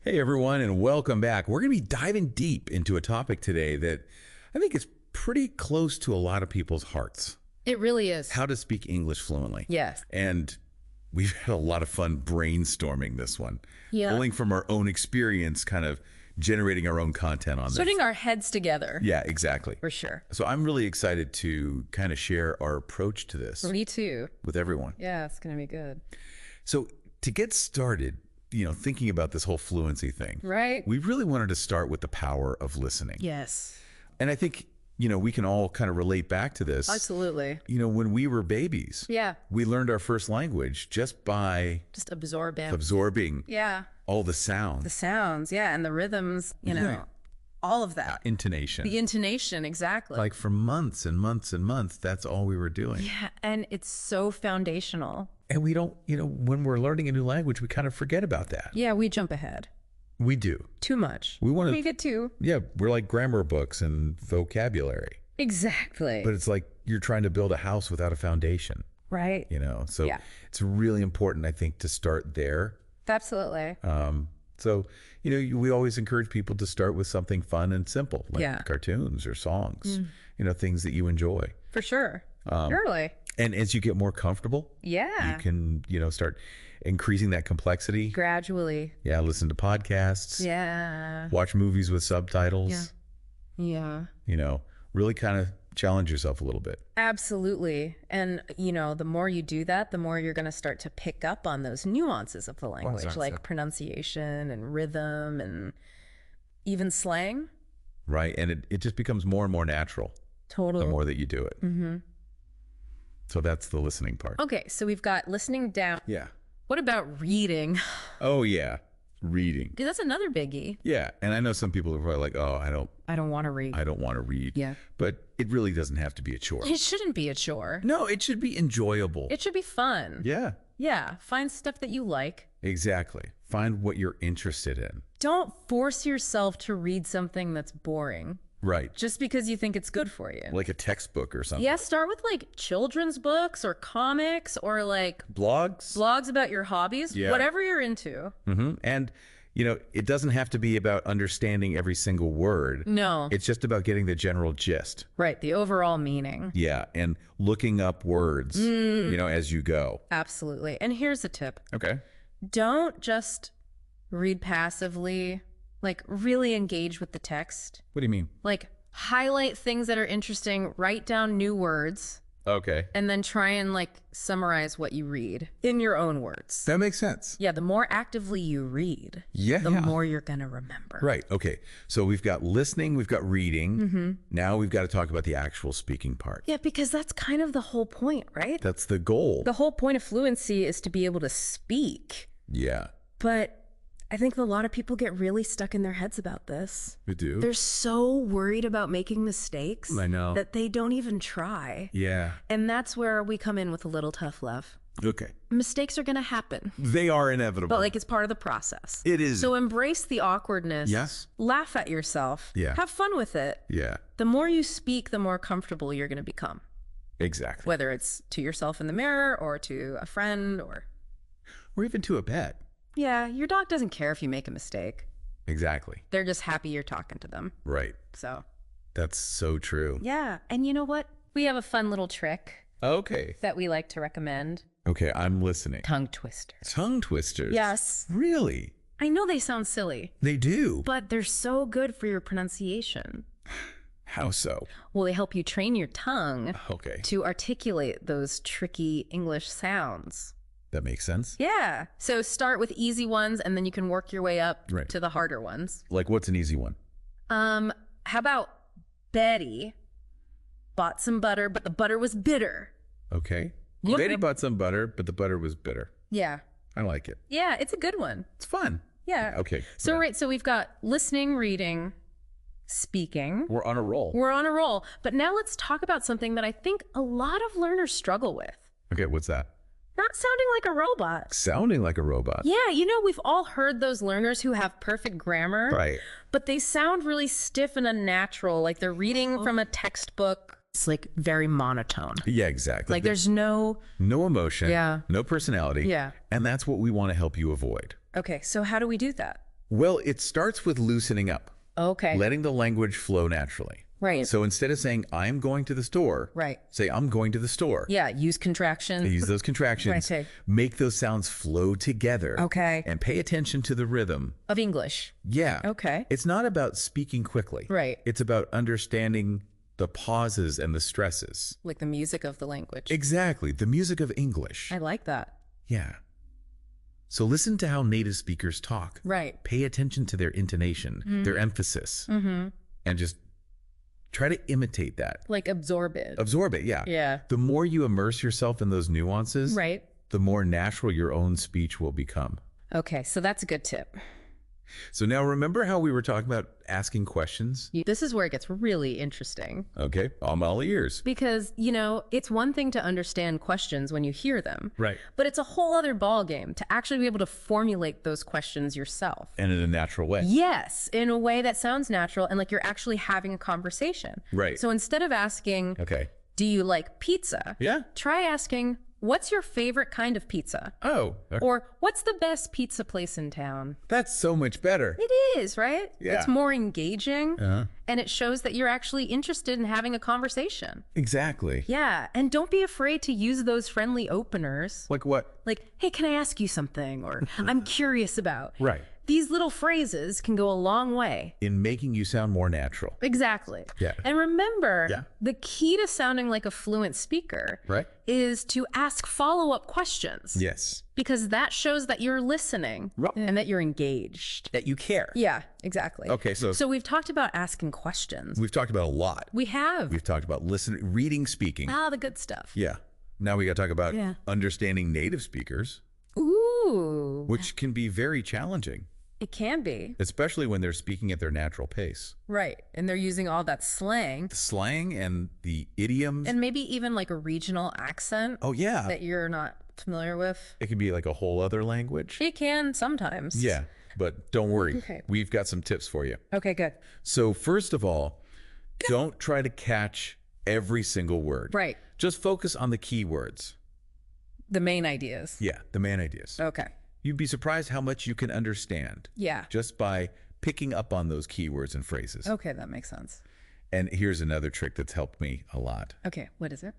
Hey everyone, and welcome back. We're going to be diving deep into a topic today that I think is pretty close to a lot of people's hearts. It really is. How to speak English fluently. Yes. And we've had a lot of fun brainstorming this one. Yeah. Pulling from our own experience, kind of generating our own content on this. Putting our heads together. Yeah, exactly. For sure. So I'm really excited to kind of share our approach to this Me too. with everyone. Yeah, it's going to be good. So to get started, thinking about this whole fluency thing, Right? we really wanted to start with the power of listening. Yes. And I think, we can all kind of relate back to this. Absolutely. When we were babies, Yeah. we learned our first language just by Just absorbing. absorbing Yeah. all the sound, The sounds. Yeah. And the rhythms, all of that. intonation. The intonation. Exactly. Like for months and months and months, that's all we were doing. yeah. And it's so foundational. And we don't, when we're learning a new language, we kind of forget about that. Yeah. We jump ahead We do. too much. We want We to, get too. yeah, we're like grammar books and vocabulary. Exactly. But it's like you're trying to build a house without a foundation, right. So Yeah. it's really important, I think, to start there. Absolutely. So, we always encourage people to start with something fun and simple, like Yeah. cartoons or songs, things that you enjoy. For sure. Surely. And as you get more comfortable, Yeah. you can, start increasing that complexity. Gradually. Yeah, listen to podcasts, Yeah. watch movies with subtitles, Yeah. really kind of challenge yourself a little bit. Absolutely. And, the more you do that, the more you're going to start to pick up on those nuances of the language, like pronunciation and rhythm and even slang. Right. And it just becomes more and more natural Totally. the more that you do it. Mm-hmm. So that's the listening part. Okay. So we've got listening down. Yeah. What about reading? Oh, yeah. Reading. Because that's another biggie. Yeah. And I know some people are probably like, oh, I don't want to read. don't want to read. Yeah. But it really doesn't have to be a chore. It shouldn't be a chore. No, it should be enjoyable. It should be fun. Yeah. Yeah. Find stuff that you like. Exactly. Find what you're interested in. Don't force yourself to read something that's boring Right. just because you think it's good for you. Like a textbook or something. Yeah, start with like children's books or comics or like Blogs. blogs about your hobbies, Yeah. whatever you're into. And, it doesn't have to be about understanding every single word. No, It's just about getting the general gist. right. The overall meaning. Yeah. And looking up words, as you go. Absolutely. And here's a tip. Okay. Don't just read passively, like really engage with the text. What do you mean? Like highlight things that are interesting, write down new words, Okay. and then try and like summarize what you read in your own words. That makes sense. Yeah, the more actively you read, Yeah. the more you're going to remember. Right. Okay. So we've got listening, we've got reading. Now we've got to talk about the actual speaking part. Yeah, because that's kind of the whole point, right? That's the goal. The whole point of fluency is to be able to speak. Yeah. But I think a lot of people get really stuck in their heads about this. We do. They're so worried about making mistakes I know. that they don't even try. Yeah. And that's where we come in with a little tough love. Okay. Mistakes are going to happen, They are inevitable. but like it's part of the process. It is. So embrace the awkwardness. Yes. Laugh at yourself. Yeah. Have fun with it. Yeah. The more you speak, the more comfortable you're going to become, Exactly. whether it's to yourself in the mirror or to a friend or, Or even to a pet. yeah, your dog doesn't care if you make a mistake. Exactly. They're just happy you're talking to them. Right. So, That's so true. yeah. And you know what? We have a fun little trick Okay. that we like to recommend. Okay. I'm listening. Tongue twisters. Tongue twisters. Yes. Really? I know they sound silly, They do. but they're so good for your pronunciation. How so? Well, they help you train your tongue Okay. to articulate those tricky English sounds. That makes sense. Yeah. So start with easy ones and then you can work your way up Right. to the harder ones. Like, what's an easy one? How about Betty bought some butter, but the butter was bitter? Okay. Look Betty at- bought some butter, but the butter was bitter. Yeah. I like it. Yeah, it's a good one. It's fun. Yeah. Okay. So, right. So we've got listening, reading, speaking. We're on a roll. We're on a roll. But now let's talk about something that I think a lot of learners struggle with. Okay. What's that? Not sounding like a robot. Sounding like a robot. Yeah, we've all heard those learners who have perfect grammar, Right. but they sound really stiff and unnatural, like they're reading from a textbook. It's like very monotone. Yeah, exactly. Like there's no... no emotion. Yeah. No personality. Yeah. And that's what we want to help you avoid. Okay, so how do we do that? Well, it starts with loosening up, Okay. letting the language flow naturally. Right. So instead of saying, I'm going to the store, Right. say, I'm going to the store. Yeah. Use contraction. Use those contractions. Right. Make those sounds flow together. Okay. And pay attention to the rhythm. Of English. Yeah. Okay. It's not about speaking quickly. Right. It's about understanding the pauses and the stresses. Like the music of the language. Exactly. The music of English. I like that. Yeah. So listen to how native speakers talk. Right. Pay attention to their intonation, their emphasis, and just try to imitate that. Like absorb it. Absorb it, yeah. Yeah. The more you immerse yourself in those nuances, Right. the more natural your own speech will become. Okay. So that's a good tip. So now remember how we were talking about asking questions? This is where it gets really interesting. Okay, I'm all ears. Because, it's one thing to understand questions when you hear them. Right. But it's a whole other ballgame to actually be able to formulate those questions yourself. And in a natural way. Yes, in a way that sounds natural and like you're actually having a conversation. Right. So instead of asking, Okay. do you like pizza? Yeah. Try asking, what's your favorite kind of pizza? Oh, Or what's the best pizza place in town? that's so much better. It is, right? Yeah. It's more engaging and it shows that you're actually interested in having a conversation. Exactly. Yeah, and don't be afraid to use those friendly openers. Like what? Like, hey, can I ask you something? Or I'm curious about. Right. These little phrases can go a long way. In making you sound more natural. Exactly. Yeah. And remember, Yeah. the key to sounding like a fluent speaker Right. is to ask follow-up questions. Yes. Because that shows that you're listening Right. and that you're engaged. That you care. Yeah, exactly. Okay, so we've talked about asking questions. we've talked about a lot. We have. We've talked about listening, reading, speaking. The good stuff. Yeah. Now we got to talk about Yeah. understanding native speakers, Ooh. which can be very challenging, It can be. especially when they're speaking at their natural pace. Right. And they're using all that slang The slang and the idioms. and maybe even like a regional accent oh, yeah. that you're not familiar with. It could be like a whole other language. It can sometimes. Yeah. But don't worry. Okay. We've got some tips for you. Okay, good. So, first of all, don't try to catch every single word. Right. Just focus on the key words. The main ideas. Yeah, the main ideas. Okay. You'd be surprised how much you can understand Yeah. just by picking up on those keywords and phrases. Okay, that makes sense. And here's another trick that's helped me a lot. Okay, what is it?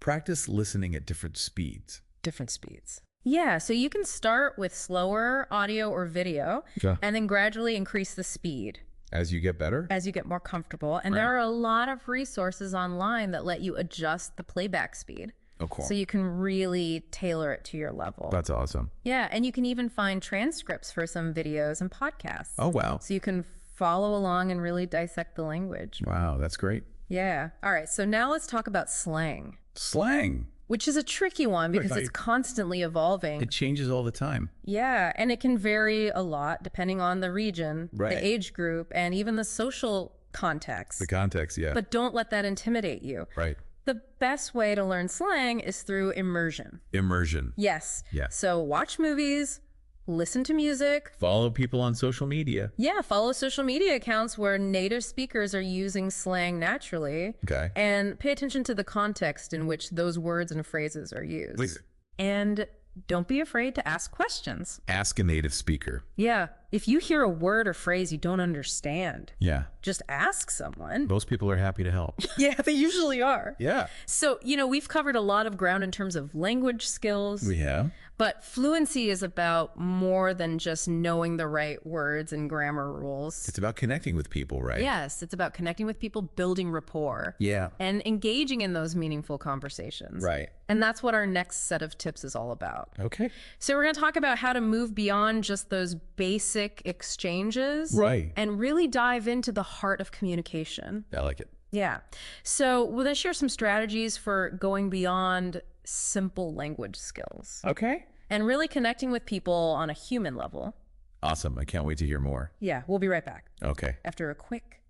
Practice listening at different speeds. Different speeds. Yeah, so you can start with slower audio or video Yeah. and then gradually increase the speed As you get better. as you get more comfortable. And there are a lot of resources online that let you adjust the playback speed. Oh, cool. So you can really tailor it to your level. That's awesome. Yeah, and you can even find transcripts for some videos and podcasts. Oh, wow. So you can follow along and really dissect the language. Wow, that's great. Yeah. All right, so now let's talk about slang, Slang. which is a tricky one because Right. it's constantly evolving. It changes all the time. Yeah, and it can vary a lot depending on the region, Right. the age group, and even the social context. The context, yeah. But don't let that intimidate you. Right. The best way to learn slang is through immersion. Immersion. Yes. Yeah. So watch movies, listen to music. Follow people on social media. Yeah, follow social media accounts where native speakers are using slang naturally. Okay. And pay attention to the context in which those words and phrases are used. Please. And don't be afraid to ask questions. Ask a native speaker. Yeah. If you hear a word or phrase you don't understand, Yeah. just ask someone. Most people are happy to help. Yeah, they usually are. Yeah. So, we've covered a lot of ground in terms of language skills. We have. But fluency is about more than just knowing the right words and grammar rules. It's about connecting with people, right? Yes, it's about connecting with people, building rapport, Yeah. and engaging in those meaningful conversations. Right. And that's what our next set of tips is all about. Okay. So we're going to talk about how to move beyond just those basic exchanges. Right. And really dive into the heart of communication. I like it. Yeah. So we're going to share some strategies for going beyond simple language skills Okay. and really connecting with people on a human level. Awesome. I can't wait to hear more. Yeah, we'll be right back Okay. after a quick.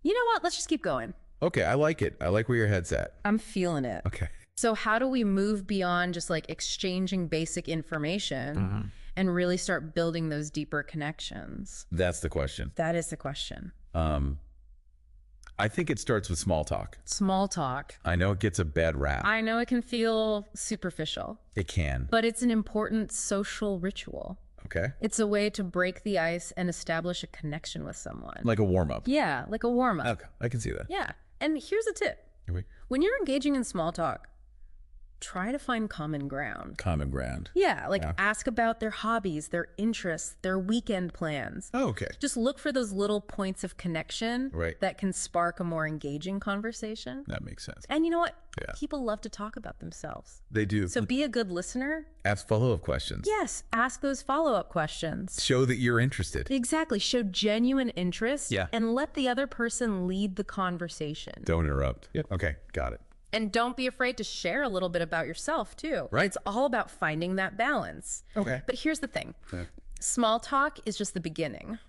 You know what? Let's just keep going. Okay. I like it. I like where your head's at. I'm feeling it. Okay. So how do we move beyond just like exchanging basic information and really start building those deeper connections? That's the question. That is the question. I think it starts with small talk. Small talk. I know it gets a bad rap. I know it can feel superficial, It can. but it's an important social ritual. Okay. It's a way to break the ice and establish a connection with someone. Like a warm-up. Yeah, like a warm-up. Okay, I can see that. Yeah. And here's a tip. When you're engaging in small talk, try to find common ground. Common ground. Yeah, like ask about their hobbies, their interests, their weekend plans. Oh, okay. Just look for those little points of connection that can spark a more engaging conversation. That makes sense. And you know what? Yeah. People love to talk about themselves. They do. So be a good listener. Ask follow-up questions. Yes, ask those follow-up questions. Show that you're interested. Exactly. Show genuine interest. Yeah. And let the other person lead the conversation. Don't interrupt. Yep. Okay, got it. And don't be afraid to share a little bit about yourself, too. Right. It's all about finding that balance. Okay. But here's the thing. Small talk is just the beginning.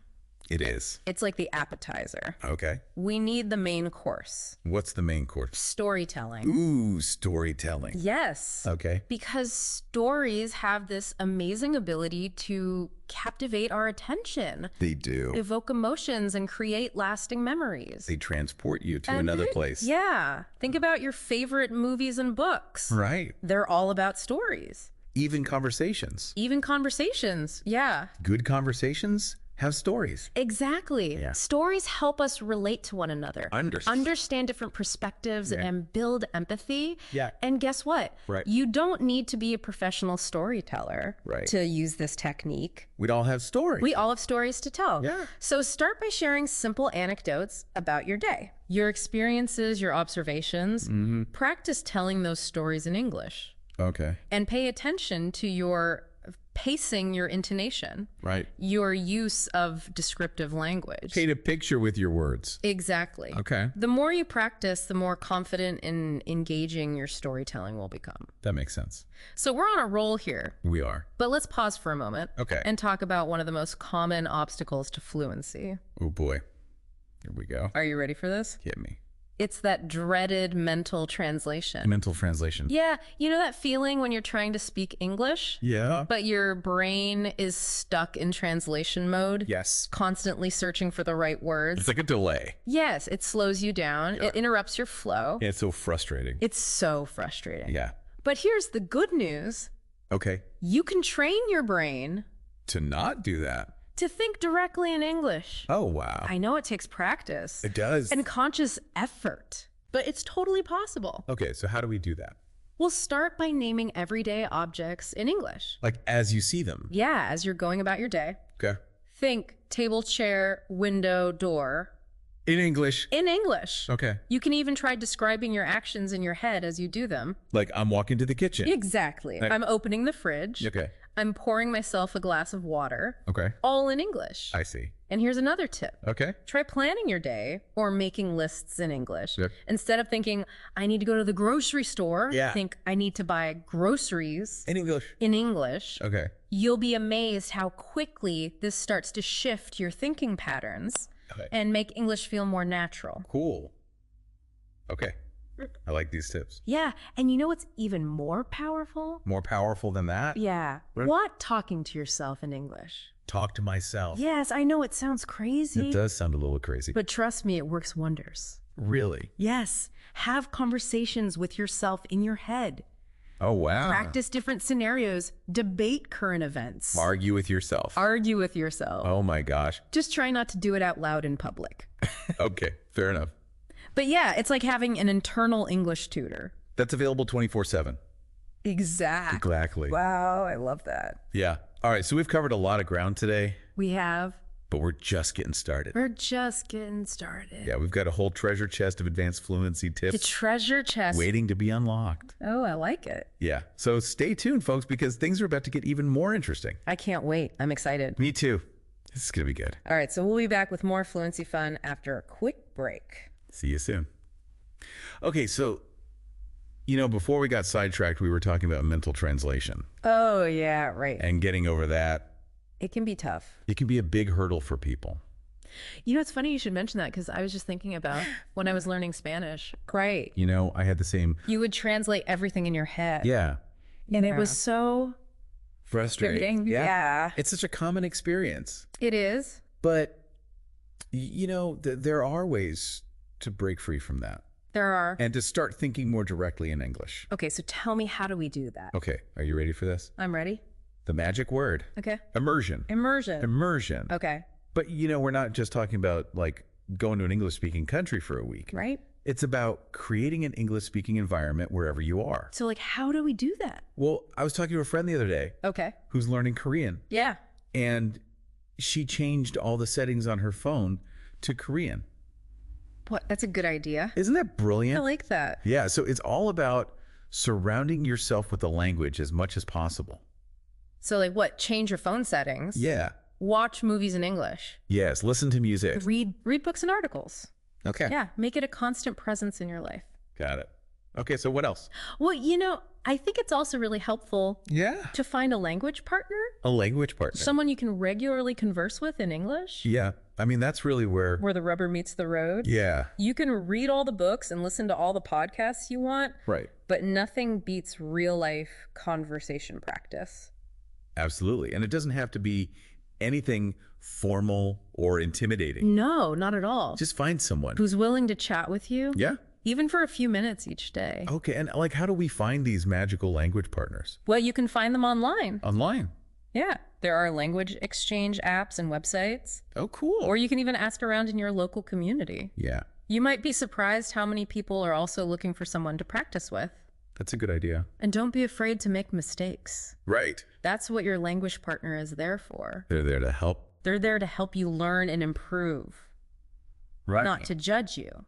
It is. It's like the appetizer. Okay. We need the main course. What's the main course? Storytelling. Ooh, storytelling. Yes. Okay. Because stories have this amazing ability to captivate our attention. They do. Evoke emotions and create lasting memories. They transport you to another place. Yeah. Think about your favorite movies and books. Right. They're all about stories. Even conversations. Even conversations. Yeah. Good conversations have stories. Exactly. Yeah. Stories help us relate to one another. Understand different perspectives and build empathy. Yeah. And guess what? Right. You don't need to be a professional storyteller to use this technique. We'd all have stories. We all have stories to tell. Yeah. So start by sharing simple anecdotes about your day, your experiences, your observations. Practice telling those stories in English. Okay. And pay attention to your pacing, your intonation, your use of descriptive language. Paint a picture with your words. Exactly. Okay. The more you practice, the more confident in engaging your storytelling will become. That makes sense. So we're on a roll here. We are. But let's pause for a moment. Okay. And talk about one of the most common obstacles to fluency. Oh boy. Here we go. Are you ready for this? Hit me. It's that dreaded mental translation. Mental translation. Yeah. You know that feeling when you're trying to speak English? Yeah. But your brain is stuck in translation mode? Yes. Constantly searching for the right words? It's like a delay. Yes. It slows you down. It interrupts your flow. Yeah, it's so frustrating. It's so frustrating. Yeah. But here's the good news. Okay. You can train your brain to not do that. To think directly in English. Oh, wow. I know it takes practice. It does. And conscious effort, but it's totally possible. Okay, so how do we do that? We'll start by naming everyday objects in English. Like as you see them? Yeah, as you're going about your day. Okay. Think table, chair, window, door. In English? In English. Okay. You can even try describing your actions in your head as you do them. Like I'm walking to the kitchen. Exactly. I'm opening the fridge. Okay. I'm pouring myself a glass of water. Okay. All in English. I see. And here's another tip. Okay. Try planning your day or making lists in English. Yep. Instead of thinking, I need to go to the grocery store, Yeah. think I need to buy groceries In English. in English. Okay. You'll be amazed how quickly this starts to shift your thinking patterns and make English feel more natural. Cool. Okay. I like these tips. Yeah. And you know what's even more powerful? More powerful than that? Yeah. What? Talking to yourself in English. Talk to myself. Yes, I know it sounds crazy. It does sound a little crazy. But trust me, it works wonders. Really? Yes. Have conversations with yourself in your head. Oh, wow. Practice different scenarios. Debate current events. Argue with yourself. Argue with yourself. Oh my gosh. Just try not to do it out loud in public. Okay, fair enough. But yeah, it's like having an internal English tutor. That's available 24/7. Exactly. Wow, I love that. Yeah. All right, so we've covered a lot of ground today, We have. but we're just getting started. We're just getting started. Yeah, we've got a whole treasure chest of advanced fluency The tips treasure chest. waiting to be unlocked. Oh, I like it. Yeah. So stay tuned, folks, because things are about to get even more interesting. I can't wait. I'm excited. Me too. This is going to be good. All right, so we'll be back with more fluency fun after a quick break. See you soon. Okay, so, before we got sidetracked, we were talking about mental translation. Oh, yeah, right. And getting over that, It can be tough. it can be a big hurdle for people. You know, it's funny you should mention that because I was just thinking about when I was learning Spanish. Right. I had the same. You would translate everything in your head. Yeah. And it was so Frustrating. Yeah. It's such a common experience. It is. But, there are ways to break free from that. There are. And to start thinking more directly in English. Okay, so tell me, how do we do that? Okay, are you ready for this? I'm ready. The magic word. Okay. Immersion. Immersion. Immersion. Okay. But, we're not just talking about like going to an English-speaking country for a week. Right. It's about creating an English-speaking environment wherever you are. So like, how do we do that? Well, I was talking to a friend the other day. Okay. Who's learning Korean. Yeah. And she changed all the settings on her phone to Korean. What? That's a good idea. Isn't that brilliant? I like that. Yeah. So it's all about surrounding yourself with the language as much as possible. So like what? Change your phone settings. Yeah. Watch movies in English. Yes. Listen to music. Read books and articles. Okay. Yeah. Make it a constant presence in your life. Got it. Okay. So what else? Well, I think it's also really helpful to find a language partner. A language partner. Someone you can regularly converse with in English. Yeah. I mean, that's really where the rubber meets the road. Yeah. You can read all the books and listen to all the podcasts you want. Right. But nothing beats real life conversation practice. Absolutely. And it doesn't have to be anything formal or intimidating. No, not at all. Just find someone who's willing to chat with you. Yeah. Even for a few minutes each day. Okay. And like, how do we find these magical language partners? Well, you can find them online. Online. Yeah. There are language exchange apps and websites. Oh, cool. Or you can even ask around in your local community. Yeah. You might be surprised how many people are also looking for someone to practice with. That's a good idea. And don't be afraid to make mistakes. Right. That's what your language partner is there for. They're there to help. They're there to help you learn and improve. Right. Not to judge you.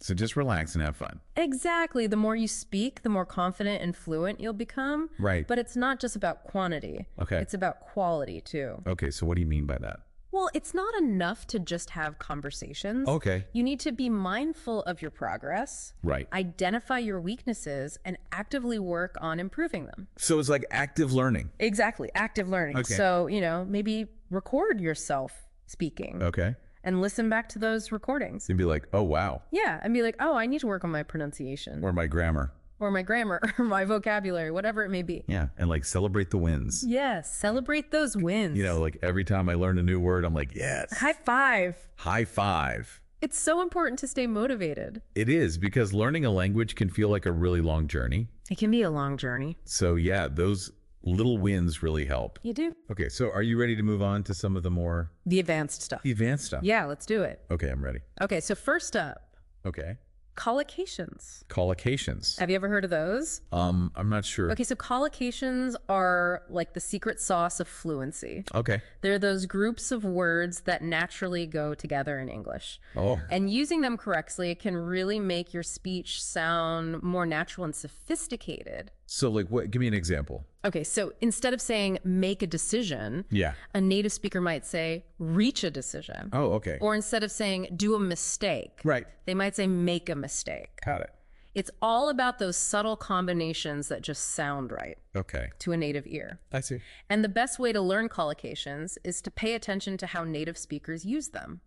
So just relax and have fun. Exactly. The more you speak, the more confident and fluent you'll become. Right. But it's not just about quantity. Okay. It's about quality too. Okay. So what do you mean by that? Well, it's not enough to just have conversations. Okay. You need to be mindful of your progress. Right. Identify your weaknesses and actively work on improving them. So it's like active learning. Exactly. Active learning. Okay. So, maybe record yourself speaking. Okay. And listen back to those recordings. And be like, oh, wow. Yeah. And be like, oh, I need to work on my pronunciation. Or my grammar. Or my grammar, or my vocabulary, whatever it may be. Yeah. And like celebrate the wins. Yes. Celebrate those wins. Like every time I learn a new word, I'm like, yes. High five. High five. It's so important to stay motivated. It is, because learning a language can feel like a really long journey. It can be a long journey. So yeah, those little wins really help. You do. Okay. So are you ready to move on to some of the advanced stuff? The advanced stuff. Yeah, let's do it. Okay. I'm ready. Okay. So first up. Okay. Collocations. Collocations. Have you ever heard of those? I'm not sure. Okay, so collocations are like the secret sauce of fluency. Okay. They're those groups of words that naturally go together in English. Oh. And using them correctly can really make your speech sound more natural and sophisticated. So like what? Give me an example. Okay, so instead of saying make a decision, Yeah. a native speaker might say reach a decision. Oh, okay. Or instead of saying do a mistake, Right. they might say make a mistake. Got it. It's all about those subtle combinations that just sound right Okay. to a native ear. I see. And the best way to learn collocations is to pay attention to how native speakers use them.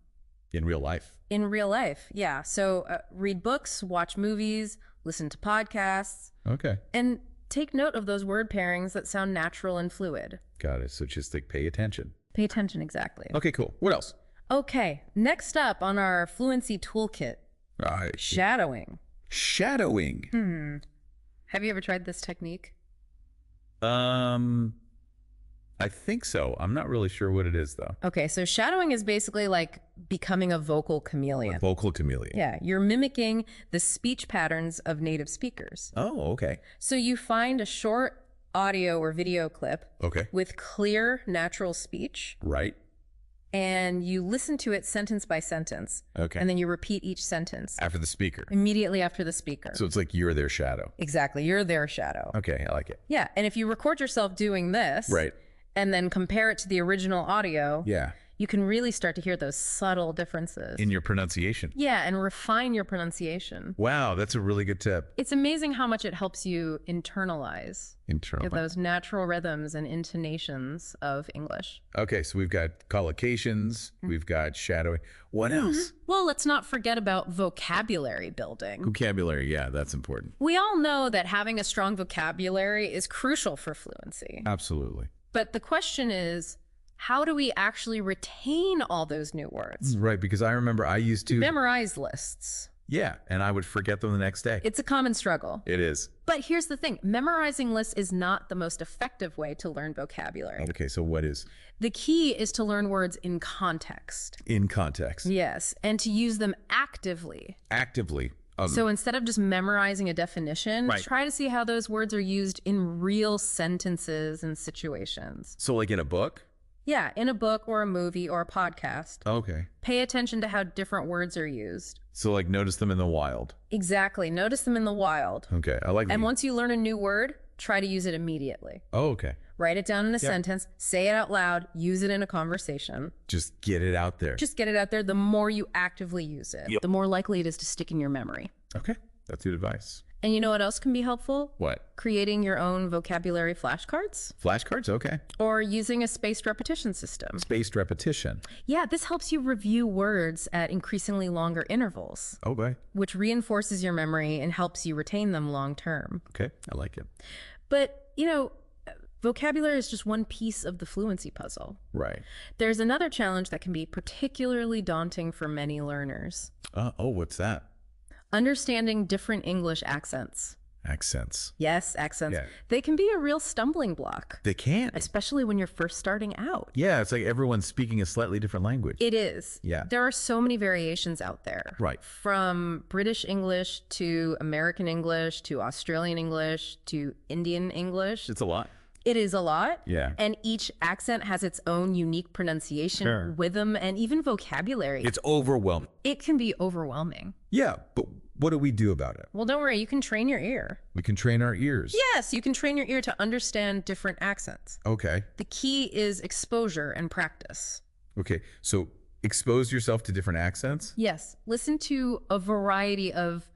In real life. In real life, yeah. So read books, watch movies, listen to podcasts, Okay. and take note of those word pairings that sound natural and fluid. Got it. So just like pay attention. Pay attention, exactly. Okay, cool. What else? Okay, next up on our fluency toolkit, shadowing. Shadowing. Have you ever tried this technique? I think so. I'm not really sure what it is though. Okay, so shadowing is basically like becoming a vocal chameleon. A vocal chameleon. Yeah, you're mimicking the speech patterns of native speakers. Oh, okay. So you find a short audio or video clip Okay. with clear, natural speech, Right. and you listen to it sentence by sentence. Okay. And then you repeat each sentence After the speaker. immediately after the speaker. So it's like you're their shadow. Exactly, you're their shadow. Okay, I like it. Yeah, and if you record yourself doing this, Right. and then compare it to the original audio, Yeah. you can really start to hear those subtle differences. In your pronunciation. Yeah, and refine your pronunciation. Wow, that's a really good tip. It's amazing how much it helps you internalize those natural rhythms and intonations of English. Okay, so we've got collocations, we've got shadowing. What else? Well, let's not forget about vocabulary building. Vocabulary, yeah, that's important. We all know that having a strong vocabulary is crucial for fluency. Absolutely. But the question is, how do we actually retain all those new words? Right, because I remember I used to Memorize lists. Yeah, and I would forget them the next day. It's a common struggle. It is. But here's the thing. Memorizing lists is not the most effective way to learn vocabulary. Okay, so what is? The key is to learn words in context. In context. Yes, and to use them actively. Actively. So instead of just memorizing a definition, Right. try to see how those words are used in real sentences and situations. So like in a book? Yeah, in a book or a movie or a podcast. Okay. Pay attention to how different words are used. So like notice them in the wild. Exactly. Notice them in the wild. Okay, I like that. And once you learn a new word, try to use it immediately. Oh, okay. Write it down in a sentence, say it out loud, use it in a conversation. Just get it out there. Just get it out there. The more you actively use it, the more likely it is to stick in your memory. Okay, that's good advice. And you know what else can be helpful? What? Creating your own vocabulary flashcards Flashcards? Okay. or using a spaced repetition system. Spaced repetition. Yeah, this helps you review words at increasingly longer intervals, Okay. which reinforces your memory and helps you retain them long term. Okay, I like it. But, you know, vocabulary is just one piece of the fluency puzzle. Right. There's another challenge that can be particularly daunting for many learners. What's that? Understanding different English accents. Accents. Yes, accents. Yeah. They can be a real stumbling block, They can. especially when you're first starting out. Yeah, it's like everyone's speaking a slightly different language. It is. Yeah. There are so many variations out there. Right. From British English to American English to Australian English to Indian English. It's a lot. It is a lot. Yeah. And each accent has its own unique pronunciation, rhythm, and even vocabulary. It's overwhelming. It can be overwhelming. Yeah, but what do we do about it? Well, don't worry, you can train your ear. We can train our ears. Yes, you can train your ear to understand different accents. Okay. The key is exposure and practice. Okay. So expose yourself to different accents. Yes, listen to a variety of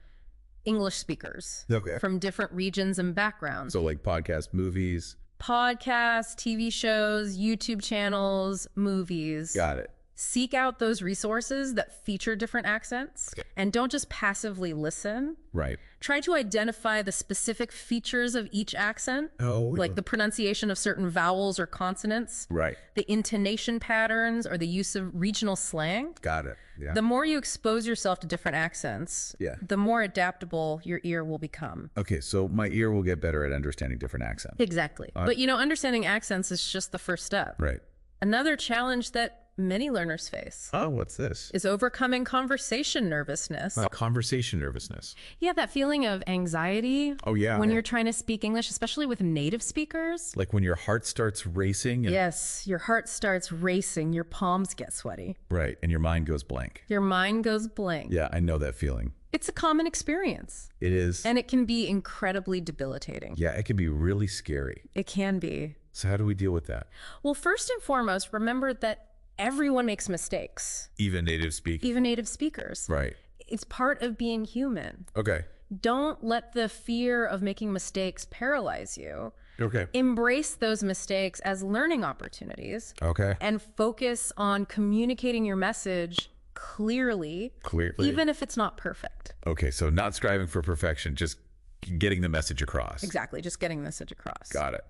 English speakers Okay. from different regions and backgrounds. So like podcast, movies. Podcasts, TV shows, YouTube channels, movies. Got it. Seek out those resources that feature different accents and don't just passively listen. Right. Try to identify the specific features of each accent, Oh. like the pronunciation of certain vowels or consonants, Right. the intonation patterns, or the use of regional slang. Got it. Yeah. The more you expose yourself to different accents, the more adaptable your ear will become. Okay, so my ear will get better at understanding different accents. Exactly. But you know, understanding accents is just the first step. Right. Another challenge that many learners face Oh, what's this? is overcoming conversation nervousness. Conversation nervousness. Yeah, that feeling of anxiety. Oh, yeah. When you're trying to speak English, especially with native speakers. Like when your heart starts racing. And, Yes, your heart starts racing, your palms get sweaty, Right. And your mind goes blank. your mind goes blank. Yeah, I know that feeling. It's a common experience, It is. and it can be incredibly debilitating. Yeah, it can be really scary. It can be. So how do we deal with that? Well, first and foremost, remember that everyone makes mistakes, Even native speak. even native speakers. Right. It's part of being human. Okay. Don't let the fear of making mistakes paralyze you. Okay. Embrace those mistakes as learning opportunities Okay. and focus on communicating your message clearly, Clearly. even if it's not perfect. Okay, so not striving for perfection, just getting the message across. Exactly, just getting the message across. Got it.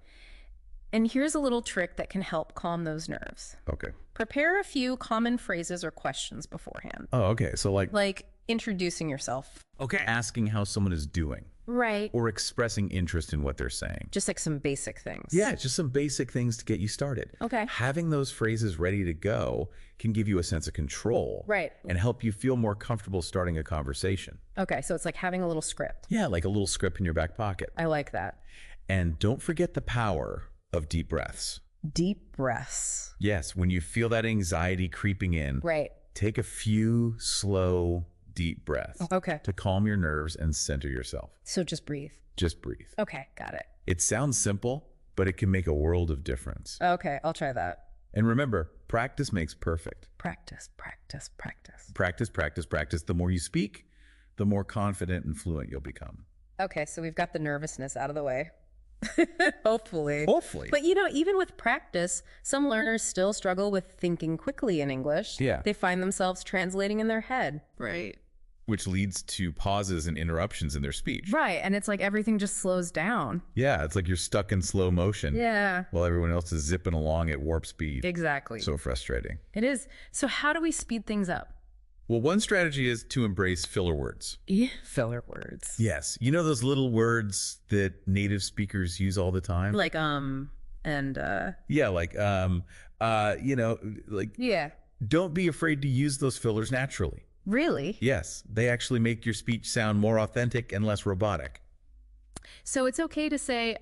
And here's a little trick that can help calm those nerves. Okay. Prepare a few common phrases or questions beforehand, Oh, okay. So like introducing yourself. okay, asking how someone is doing Right. or expressing interest in what they're saying. Just like some basic things. Yeah, it's just some basic things to get you started. Okay. Having those phrases ready to go can give you a sense of control. Right. And help you feel more comfortable starting a conversation. Okay, so it's like having a little script. Yeah, like a little script in your back pocket. I like that. And don't forget the power of deep breaths. Deep breaths. Yes, when you feel that anxiety creeping in, Right. take a few slow, deep breaths Okay. to calm your nerves and center yourself. So just breathe. Just breathe. Okay, got it. It sounds simple, but it can make a world of difference. Okay, I'll try that. And remember, practice makes perfect. Practice, practice, practice. Practice, practice, practice. The more you speak, the more confident and fluent you'll become. Okay, so we've got the nervousness out of the way. Hopefully. Hopefully. But you know, even with practice, some learners still struggle with thinking quickly in English. Yeah. They find themselves translating in their head. Right. Which leads to pauses and interruptions in their speech. Right, and it's like everything just slows down. Yeah, it's like you're stuck in slow motion Yeah. while everyone else is zipping along at warp speed. Exactly. So frustrating. It is. So how do we speed things up? Well, one strategy is to embrace filler words. Filler words. Yes. You know those little words that native speakers use all the time? Like, and, Yeah, like, like, yeah. don't be afraid to use those fillers naturally. Really? Yes, they actually make your speech sound more authentic and less robotic. So it's okay to say,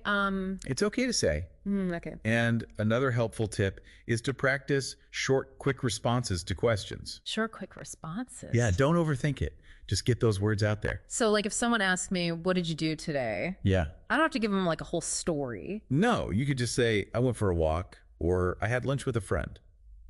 It's okay to say. okay. And another helpful tip is to practice short, quick responses to questions. Short, quick responses. Yeah, don't overthink it. Just get those words out there. So like if someone asks me, what did you do today? Yeah. I don't have to give them like a whole story. No, you could just say, I went for a walk, or I had lunch with a friend.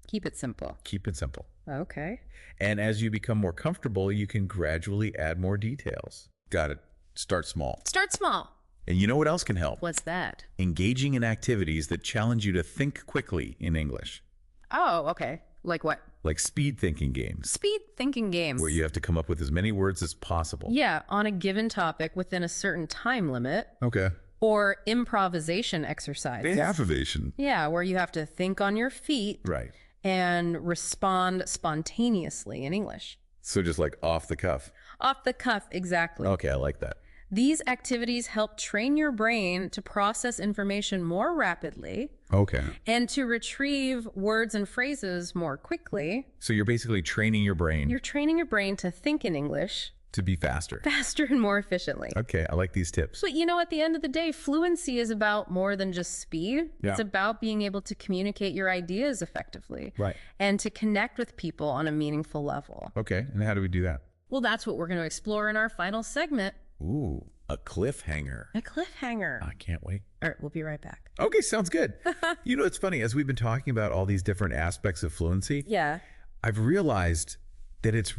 Keep it simple. Keep it simple. Okay. And as you become more comfortable, you can gradually add more details. Got it. Start small. Start small. And you know what else can help? What's that? Engaging in activities that challenge you to think quickly in English, Oh, okay. Like what? like speed thinking games, Speed thinking games. where you have to come up with as many words as possible. Yeah, on a given topic within a certain time limit, Okay. or improvisation exercises. Affirmation. Yeah, where you have to think on your feet Right. and respond spontaneously in English. So just like off the cuff. Off the cuff, exactly. Okay, I like that. These activities help train your brain to process information more rapidly Okay. and to retrieve words and phrases more quickly. So you're basically training your brain You're training your brain to think in English to be faster. faster and more efficiently. Okay, I like these tips. But you know, at the end of the day, fluency is about more than just speed. Yeah. It's about being able to communicate your ideas effectively. Right. And to connect with people on a meaningful level. Okay, and how do we do that? Well, that's what we're going to explore in our final segment, Ooh, a cliffhanger. a cliffhanger. I can't wait. All right, we'll be right back. Okay, sounds good. You know, it's funny, as we've been talking about all these different aspects of fluency, Yeah. I've realized that it's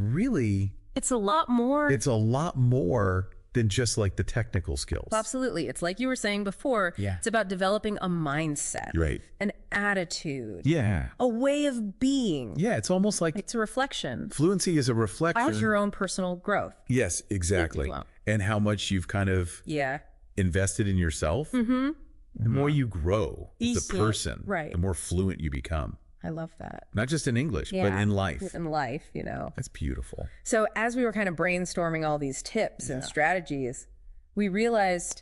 It's a lot more. a lot more than just like the technical skills. Absolutely. It's like you were saying before. Yeah. It's about developing a mindset, Right. an attitude, Yeah. a way of being. Yeah, it's almost like It's a reflection fluency is a reflection. of your own personal growth. Yes, exactly. Wow. And how much you've kind of Yeah. invested in yourself. Mm-hmm. The more you grow as a Easy. person, Right. the more fluent you become. I love that. Not just in English, but Yeah. in life. In life, you know. That's beautiful. So as we were kind of brainstorming all these tips and strategies, we realized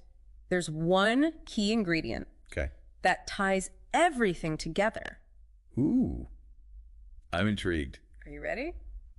there's one key ingredient Okay. that ties everything together. Ooh. I'm intrigued. Are you ready?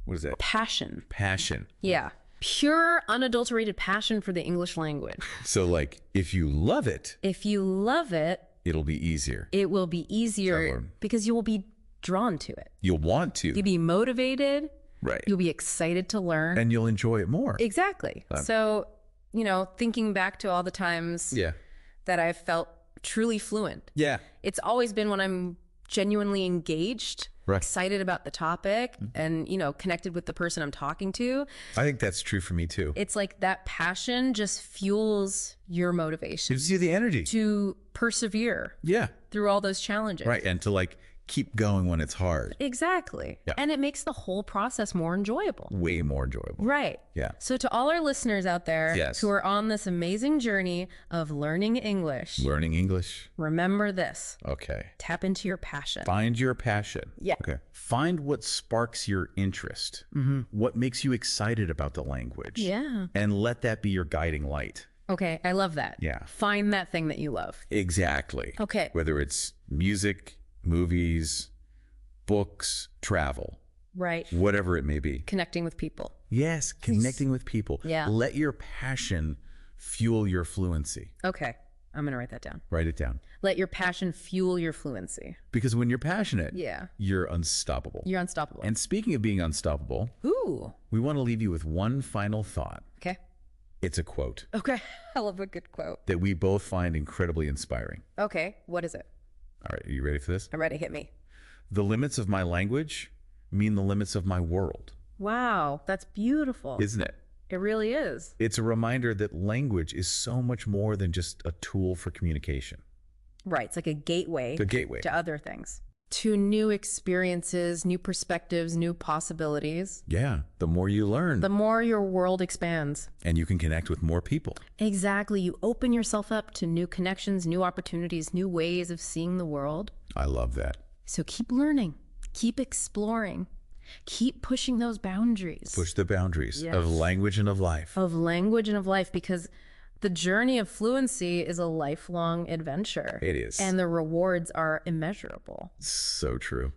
What is that? Passion. Passion. Yeah. Pure, unadulterated passion for the English language. So like if you love it, If you love it, it'll be easier. it will be easier Sure. because you will be drawn to it. You'll want to. You'll be motivated. Right. You'll be excited to learn. And you'll enjoy it more. Exactly. So, you know, thinking back to all the times Yeah. that I've felt truly fluent, Yeah. it's always been when I'm genuinely engaged, Right. excited about the topic, and, you know, connected with the person I'm talking to. I think that's true for me too. It's like that passion just fuels your motivation Gives you the energy. to persevere Yeah. through all those challenges. Right. And to like keep going when it's hard. Exactly. Yeah. And it makes the whole process more enjoyable. Way more enjoyable. Right. Yeah. So to all our listeners out there Yes. who are on this amazing journey of learning English, Learning English. remember this. Okay. Tap into your passion. Find your passion. Yeah. Okay. Find what sparks your interest. What makes you excited about the language. Yeah. And let that be your guiding light. Okay, I love that. Yeah. Find that thing that you love. Exactly. Okay. Whether it's music, movies, books, travel, Right. whatever it may be. Connecting with people. Yes, connecting with people. Yeah. Let your passion fuel your fluency. Okay. I'm going to write that down. Write it down. Let your passion fuel your fluency. Because when you're passionate, Yeah. you're unstoppable. You're unstoppable. And speaking of being unstoppable, Ooh. we want to leave you with one final thought. Okay. It's a quote Okay. I love a good quote. that we both find incredibly inspiring. Okay. What is it? All right, are you ready for this? I'm ready. Hit me. The limits of my language mean the limits of my world, Wow. That's beautiful. isn't it? It really is. It's a reminder that language is so much more than just a tool for communication. Right. It's like a gateway. The gateway. To other things, to new experiences, new perspectives, new possibilities. Yeah, the more you learn, The more your world expands. and you can connect with more people. Exactly. You open yourself up to new connections, new opportunities, new ways of seeing the world. I love that. So keep learning, keep exploring, Keep pushing those boundaries. Push the boundaries Yes. of language and of life. Of language and of life, because the journey of fluency is a lifelong adventure. It is. And the rewards are immeasurable. So true.